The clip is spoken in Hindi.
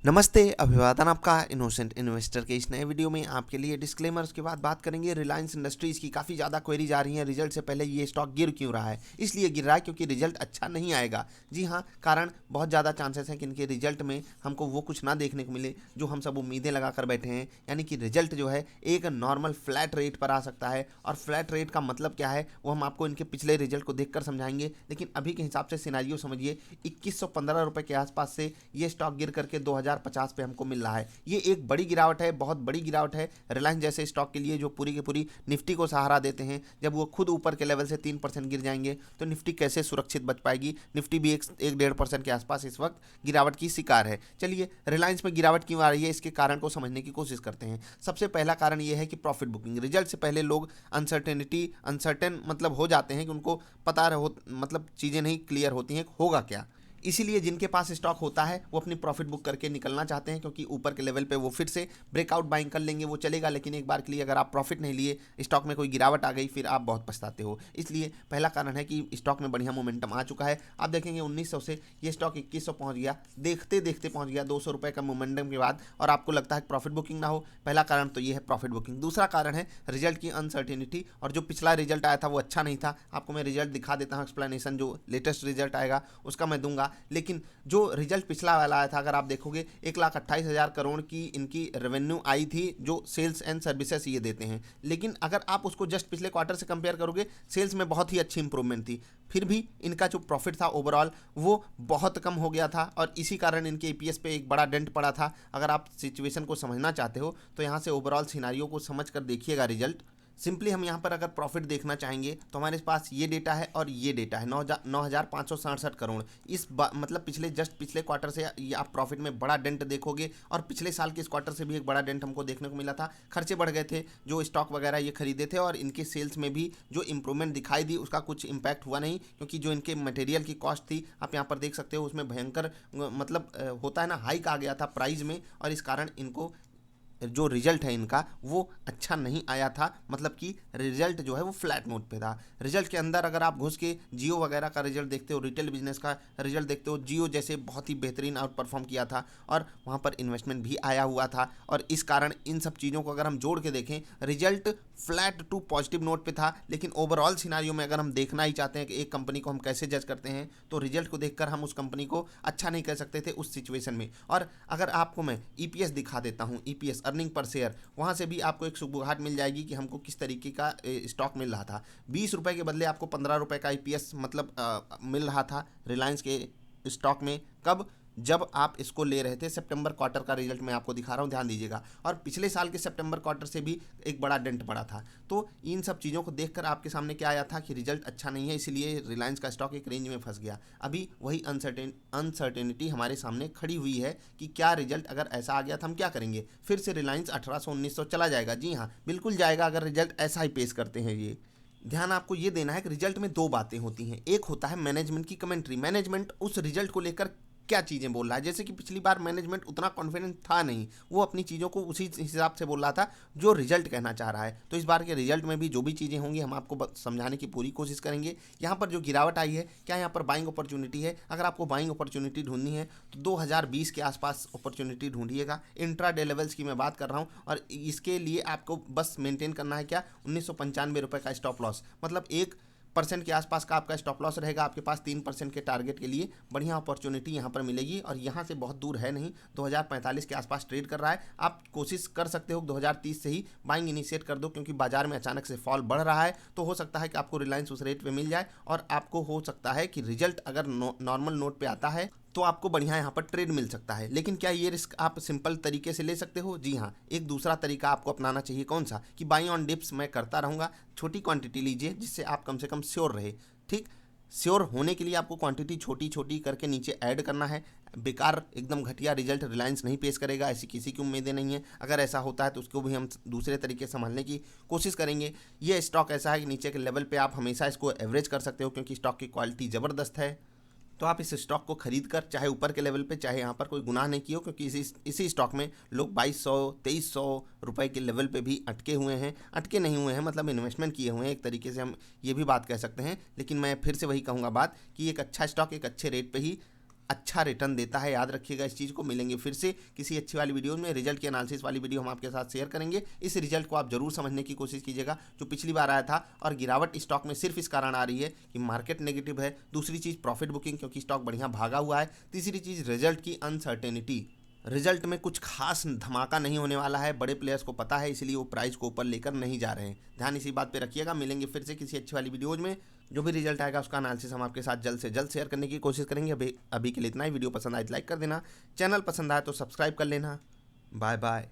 नमस्ते, अभिवादन आपका इनोसेंट इन्वेस्टर के इस नए वीडियो में आपके लिए डिस्क्लेमर्स के बाद बात करेंगे। रिलायंस इंडस्ट्रीज़ की काफ़ी ज़्यादा क्वेरीज आ रही हैं रिजल्ट से पहले ये स्टॉक गिर क्यों रहा है। इसलिए गिर रहा है क्योंकि रिजल्ट अच्छा नहीं आएगा। जी हाँ, कारण बहुत ज़्यादा चांसेस हैं कि इनके रिजल्ट में हमको वो कुछ ना देखने को मिले जो हम सब उम्मीदें लगा कर बैठे हैं। यानी कि रिजल्ट जो है एक नॉर्मल फ्लैट रेट पर आ सकता है। और फ्लैट रेट का मतलब क्या है वो हम आपको इनके पिछले रिजल्ट को देखकर समझाएंगे। लेकिन अभी के हिसाब से सिनारियो समझिए, 2115 रुपये के आसपास से ये स्टॉक गिर करके 2050 पे हमको मिल रहा है। ये एक बड़ी गिरावट है, बहुत बड़ी गिरावट है रिलायंस जैसे स्टॉक के लिए जो पूरी की पूरी निफ्टी को सहारा देते हैं। जब वो खुद ऊपर के लेवल से 3% गिर जाएंगे तो निफ्टी कैसे सुरक्षित बच पाएगी। निफ्टी भी एक 1.5% के आसपास इस वक्त गिरावट की शिकार है। चलिए, रिलायंस में गिरावट क्यों आ रही है इसके कारण को समझने की कोशिश करते हैं। सबसे पहला कारण यह है कि प्रॉफिट बुकिंग। रिजल्ट से पहले लोग अनसर्टेन मतलब हो जाते हैं कि उनको पता रहो, मतलब चीज़ें नहीं क्लियर होती हैं होगा क्या। इसीलिए जिनके पास स्टॉक होता है वो अपनी प्रॉफिट बुक करके निकलना चाहते हैं, क्योंकि ऊपर के लेवल पे वो फिर से ब्रेकआउट बाइंग कर लेंगे, वो चलेगा। लेकिन एक बार के लिए अगर आप प्रॉफिट नहीं लिए, स्टॉक में कोई गिरावट आ गई, फिर आप बहुत पछताते हो। इसलिए पहला कारण है कि स्टॉक में बढ़िया मोमेंटम आ चुका है। आप देखेंगे 1900 से ये स्टॉक 2100 पहुंच गया, देखते देखते पहुंच गया 200 रुपये का मोमेंटम के बाद, और आपको लगता है प्रॉफिट बुकिंग ना हो। पहला कारण तो ये है प्रॉफिट बुकिंग। दूसरा कारण है रिजल्ट की अनसर्टेनिटी, और जो पिछला रिजल्ट आया था वो अच्छा नहीं था। आपको मैं रिजल्ट दिखा देता हूँ, एक्सप्लेनेशन जो लेटेस्ट रिजल्ट आएगा उसका मैं दूंगा। लेकिन जो रिजल्ट पिछला वाला आया था, अगर आप देखोगे 1,28,000 करोड़ की इनकी रेवेन्यू आई थी, जो सेल्स एंड सर्विसेज ये देते हैं। लेकिन अगर आप उसको जस्ट पिछले क्वार्टर से कंपेयर करोगे, सेल्स में बहुत ही अच्छी इंप्रूवमेंट थी। फिर भी इनका जो प्रॉफिट था ओवरऑल वो बहुत कम हो गया था, और इसी कारण इनके ईपीएस पे एक बड़ा डेंट पड़ा था। अगर आप सिचुएशन को समझना चाहते हो तो यहाँ से ओवरऑल सिनारियो को समझ कर देखिएगा रिजल्ट। सिंपली हम यहाँ पर अगर प्रॉफिट देखना चाहेंगे तो हमारे पास ये डेटा है और ये डेटा है 9,567 करोड़। मतलब पिछले क्वार्टर से ये आप प्रॉफिट में बड़ा डेंट देखोगे, और पिछले साल के इस क्वार्टर से भी एक बड़ा डेंट हमको देखने को मिला था। खर्चे बढ़ गए थे, जो स्टॉक वगैरह ये खरीदे थे, और इनके सेल्स में भी जो इंप्रूवमेंट दिखाई दी उसका कुछ इम्पैक्ट हुआ नहीं, क्योंकि जो इनके मटेरियल की कॉस्ट थी आप यहाँ पर देख सकते हो, उसमें भयंकर मतलब होता है ना, हाइक आ गया था प्राइस में, और इस कारण इनको जो रिजल्ट है इनका वो अच्छा नहीं आया था। मतलब कि रिजल्ट जो है वो फ्लैट नोट पे था। रिजल्ट के अंदर अगर आप घुस के जियो वगैरह का रिजल्ट देखते हो, रिटेल बिजनेस का रिजल्ट देखते हो, जियो जैसे बहुत ही बेहतरीन आउट परफॉर्म किया था, और वहाँ पर इन्वेस्टमेंट भी आया हुआ था। और इस कारण इन सब चीज़ों को अगर हम जोड़ के देखें, result flat to positive note पे था। लेकिन ओवरऑल सिनारियो में अगर हम देखना ही चाहते हैं कि एक कंपनी को हम कैसे जज करते हैं, तो रिजल्ट को देखकर हम उस कंपनी को अच्छा नहीं कह सकते थे उस सिचुएशन में। और अगर आपको मैं ईपीएस दिखा देता हूँ, ईपीएस अर्निंग पर शेयर, वहाँ से भी आपको एक सुबुगाहट मिल जाएगी कि हमको किस तरीके का स्टॉक मिल रहा था। 20 रुपये के बदले आपको 15 रुपये का ईपीएस मतलब मिल रहा था रिलायंस के स्टॉक में। कब? जब आप इसको ले रहे थे। सितंबर क्वार्टर का रिजल्ट मैं आपको दिखा रहा हूँ, ध्यान दीजिएगा। और पिछले साल के सितंबर क्वार्टर से भी एक बड़ा डेंट पड़ा था। तो इन सब चीज़ों को देखकर आपके सामने क्या आया था कि रिजल्ट अच्छा नहीं है, इसलिए रिलायंस का स्टॉक एक रेंज में फंस गया। अभी वही अनसर्टेनिटी हमारे सामने खड़ी हुई है कि क्या रिजल्ट अगर ऐसा आ गया तो हम क्या करेंगे। फिर से रिलायंस 1800-1900 चला जाएगा। जी हाँ, बिल्कुल जाएगा अगर रिजल्ट ऐसा ही पेश करते हैं ये। ध्यान आपको ये देना है कि रिजल्ट में दो बातें होती हैं। एक होता है मैनेजमेंट की कमेंट्री। मैनेजमेंट उस रिजल्ट को लेकर क्या चीज़ें बोल रहा है। जैसे कि पिछली बार मैनेजमेंट उतना कॉन्फिडेंट था नहीं, वो अपनी चीज़ों को उसी हिसाब से बोल रहा था जो रिजल्ट कहना चाह रहा है। तो इस बार के रिजल्ट में भी जो भी चीज़ें होंगी हम आपको समझाने की पूरी कोशिश करेंगे। यहाँ पर जो गिरावट आई है, क्या यहाँ पर बाइंग अपॉर्चुनिटी है? अगर आपको बाइंग अपॉर्चुनिटी ढूंढनी है तो 2020 के आसपास अपॉर्चुनिटी ढूंढिएगा। इंट्रा डे लेवल्स की मैं बात कर रहा हूँ, और इसके लिए आपको बस मेंटेन करना है क्या, 1995 रुपये का स्टॉप लॉस। मतलब 1% के आसपास का आपका स्टॉप लॉस रहेगा। आपके पास 3% के टारगेट के लिए बढ़िया अपॉर्चुनिटी यहाँ पर मिलेगी, और यहाँ से बहुत दूर है नहीं, 2045 के आसपास ट्रेड कर रहा है। आप कोशिश कर सकते हो 2030 से ही बाइंग इनिशिएट कर दो, क्योंकि बाजार में अचानक से फॉल बढ़ रहा है। तो हो सकता है कि आपको रिलायंस उस रेट पे मिल जाए, और आपको हो सकता है कि रिजल्ट अगर नॉर्मल नोट पे आता है तो आपको बढ़िया यहाँ पर ट्रेड मिल सकता है। लेकिन क्या ये रिस्क आप सिंपल तरीके से ले सकते हो? जी हाँ, एक दूसरा तरीका आपको अपनाना चाहिए। कौन सा? कि बाई ऑन डिप्स मैं करता रहूँगा, छोटी क्वांटिटी लीजिए, जिससे आप कम से कम श्योर रहे। ठीक, श्योर होने के लिए आपको क्वांटिटी छोटी छोटी करके नीचे ऐड करना है। बेकार एकदम घटिया रिजल्ट रिलायंस नहीं पेश करेगा, ऐसी किसी की उम्मीदें नहीं है। अगर ऐसा होता है तो उसको भी हम दूसरे तरीके से संभालने की कोशिश करेंगे। ये स्टॉक ऐसा है कि नीचे के लेवल पे आप हमेशा इसको एवरेज कर सकते हो, क्योंकि स्टॉक की क्वालिटी ज़बरदस्त है। तो आप इस स्टॉक को खरीद कर चाहे ऊपर के लेवल पे, चाहे यहाँ पर कोई गुनाह नहीं किया, क्योंकि इसी स्टॉक में लोग 2200-2300 रुपए के लेवल पे भी अटके हुए हैं। अटके नहीं हुए हैं, मतलब इन्वेस्टमेंट किए हुए हैं, एक तरीके से हम ये भी बात कह सकते हैं। लेकिन मैं फिर से वही कहूँगा बात कि एक अच्छा स्टॉक एक अच्छे रेट पे ही अच्छा रिटर्न देता है। याद रखिएगा इस चीज़ को। मिलेंगे फिर से किसी अच्छी वाली वीडियो में। रिजल्ट की एनालिसिस वाली वीडियो हम आपके साथ शेयर करेंगे। इस रिजल्ट को आप जरूर समझने की कोशिश कीजिएगा। जो पिछली बार आया था और गिरावट स्टॉक में सिर्फ इस कारण आ रही है कि मार्केट नेगेटिव है। दूसरी चीज़ प्रॉफिट बुकिंग, क्योंकि स्टॉक बढ़िया भागा हुआ है। तीसरी चीज़ रिजल्ट की अनसर्टेनिटी। रिजल्ट में कुछ खास धमाका नहीं होने वाला है, बड़े प्लेयर्स को पता है, इसलिए वो प्राइस को ऊपर लेकर नहीं जा रहे हैं। ध्यान इसी बात पे रखिएगा। मिलेंगे फिर से किसी अच्छी वाली वीडियोज में। जो भी रिजल्ट आएगा उसका एनालिसिस हम आपके साथ जल्द से जल्द शेयर करने की कोशिश करेंगे। अभी के लिए इतना ही। वीडियो पसंद आए तो लाइक कर देना, चैनल पसंद आए तो सब्सक्राइब कर लेना। Bye bye.